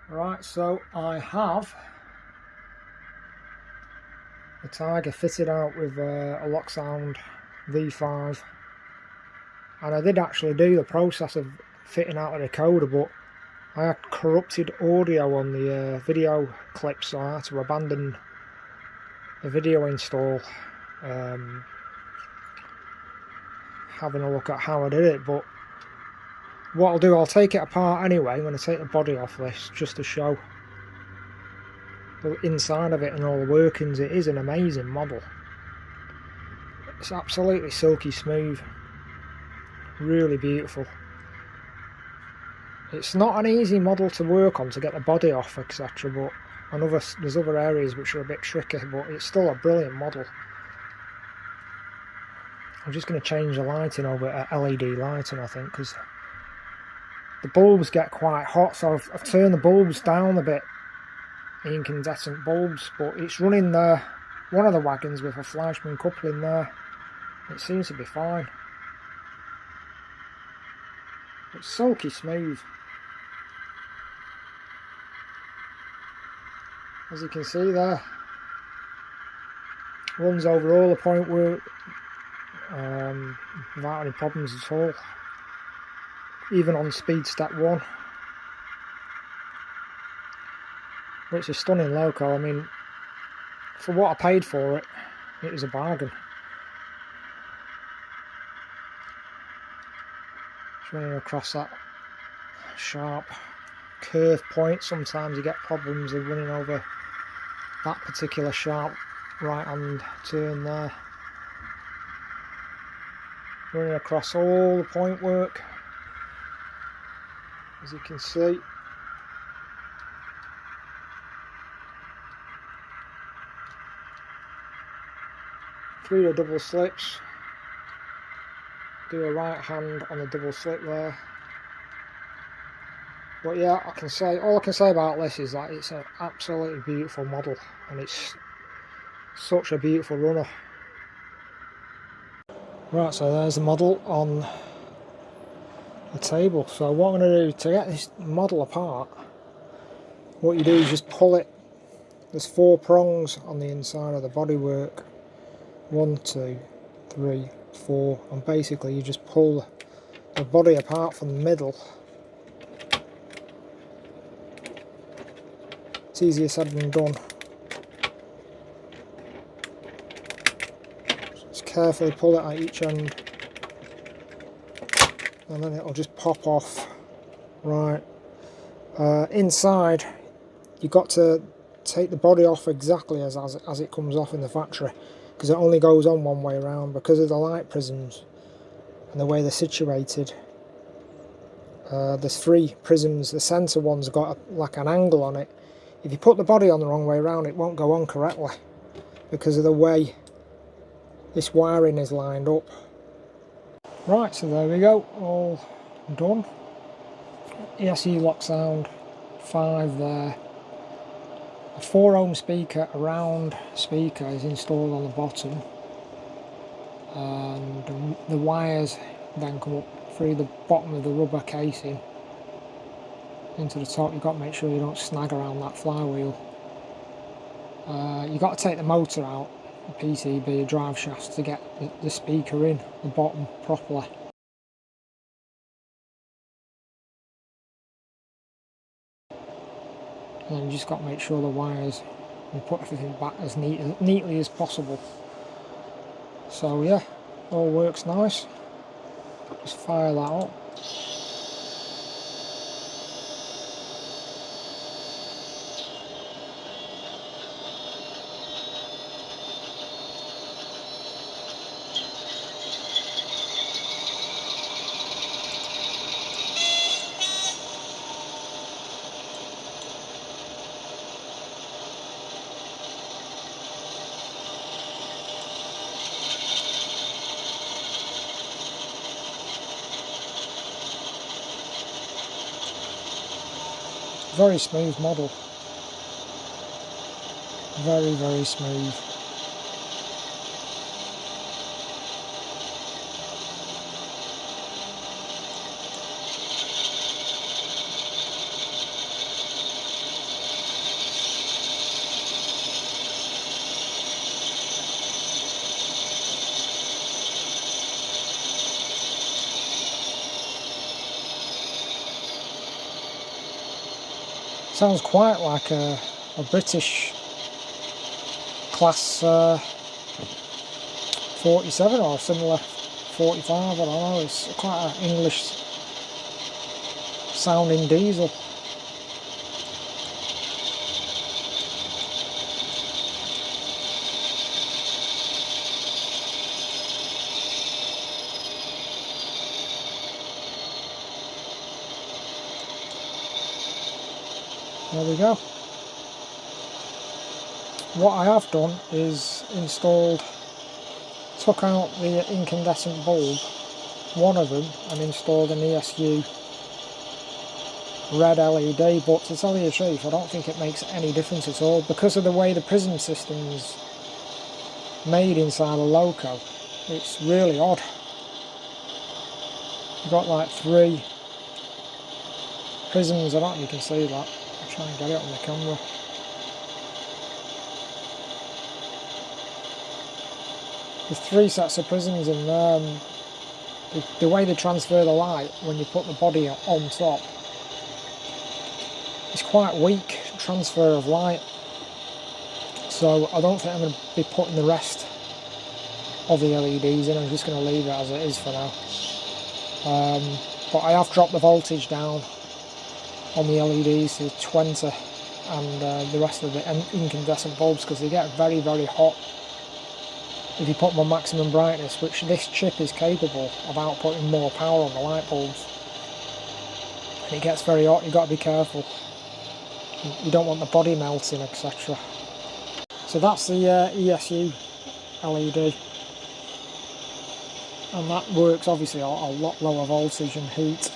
Right, so I have the Tiger fitted out with a Locksound V5, and I did actually do the process of fitting out the decoder, but I had corrupted audio on the video clip, so I had to abandon the video install, having a look at how I did it. But what I'll do, I'll take it apart anyway. I'm going to take the body off this just to show the inside of it and all the workings. It is an amazing model. It's absolutely silky smooth, really beautiful. It's not an easy model to work on to get the body off, etc., but there's other areas which are a bit tricky, but it's still a brilliant model. I'm just going to change the lighting over to LED lighting, I think, because the bulbs get quite hot, so I've turned the bulbs down a bit, incandescent bulbs, but it's running one of the wagons with a Fleischmann coupling there. It seems to be fine. It's silky smooth. As you can see there, runs over all the point work without any problems at all, even on speed step 1. But it's a stunning loco. I mean, for what I paid for it, it was a bargain. Just running across that sharp curve point, sometimes you get problems with running over that particular sharp right hand turn there. Running across all the point work, as you can see. Through the double slips, do a right hand on the double slip there. But yeah, all I can say about this is that it's an absolutely beautiful model, and it's such a beautiful runner. Right, so there's the model on the table. So what I'm going to do to get this model apart, what you do is just pull it. There's 4 prongs on the inside of the bodywork. 1, 2, 3, 4, and basically you just pull the body apart from the middle. It's easier said than done. Just carefully pull it at each end, and then it'll just pop off. Right, inside you've got to take the body off exactly as it comes off in the factory, because it only goes on one way around because of the light prisms and the way they're situated. There's 3 prisms. The centre one's got like an angle on it. If you put the body on the wrong way around, it won't go on correctly because of the way this wiring is lined up. Right, so there we go, all done. ESC Locksound 5 there. A 4 ohm speaker, a round speaker, is installed on the bottom, and the wires then come up through the bottom of the rubber casing into the top. You've got to make sure you don't snag around that flywheel. You've got to take the motor out, the PCB, the drive shafts, to get the speaker in the bottom properly. And then you just got to make sure the wires, and put everything back as neatly as possible. So yeah, all works nice. Just fire that up. Very smooth model. Very, very smooth. Sounds quite like a British class 47 or similar 45, I don't know, it's quite an English sounding diesel. There we go. What I have done is took out the incandescent bulb, one of them, and installed an ESU red LED, but to tell you the truth, I don't think it makes any difference at all because of the way the prism system's made inside the loco. It's really odd. You've got like 3 prisms, I don't know if you can see that. I'll try and get it on the camera. There's 3 sets of prisms in there, and the way they transfer the light when you put the body on top, it's quite weak transfer of light, so I don't think I'm going to be putting the rest of the LEDs in. I'm just going to leave it as it is for now. But I have dropped the voltage down on the LEDs to 20 and the rest of the incandescent bulbs, because they get very, very hot if you put them on maximum brightness, which this chip is capable of outputting more power on the light bulbs. And it gets very hot, you've got to be careful. You don't want the body melting, etc. So that's the ESU LED. And that works obviously a lot lower voltage and heat.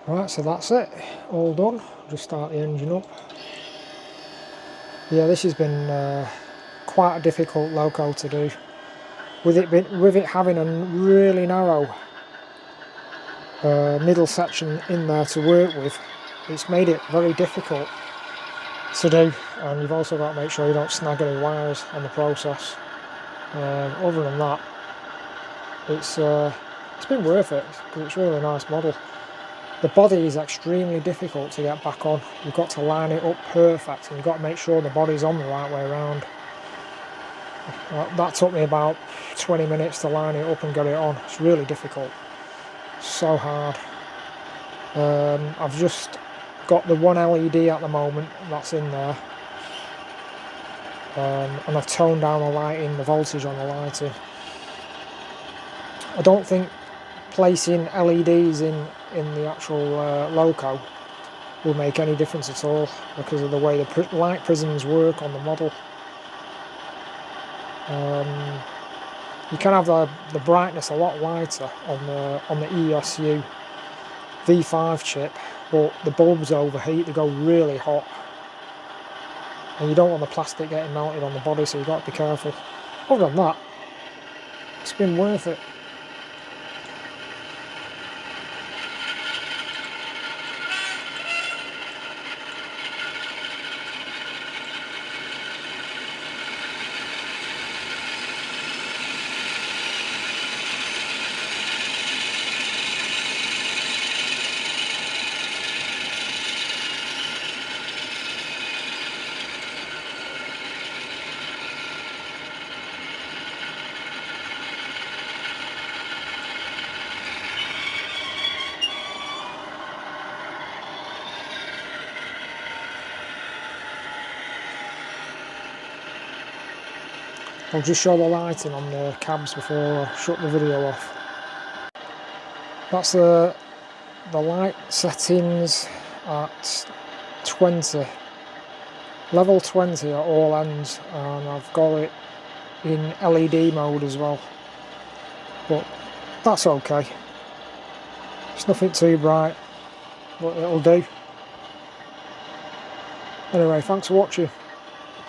Right, so that's it, all done. Just start the engine up. Yeah, this has been quite a difficult loco to do. With it having a really narrow middle section in there to work with, it's made it very difficult to do, and you've also got to make sure you don't snag any wires on the process. Other than that, it's been worth it because it's a really nice model. The body is extremely difficult to get back on. You've got to line it up perfect, and you've got to make sure the body's on the right way around. That took me about 20 minutes to line it up and get it on. It's really difficult, so hard. I've just got the one LED at the moment that's in there, and I've toned down the lighting, the voltage on the lighting. I don't think placing LEDs in the actual loco will make any difference at all because of the way the light prisms work on the model. You can have the brightness a lot lighter on the ESU V5 chip, but the bulbs overheat, they go really hot. And you don't want the plastic getting melted on the body, so you've got to be careful. Other than that, it's been worth it. I'll just show the lighting on the cabs before I shut the video off. That's the light settings at 20. Level 20 at all ends, and I've got it in LED mode as well. But that's okay. It's nothing too bright, but it'll do. Anyway, thanks for watching.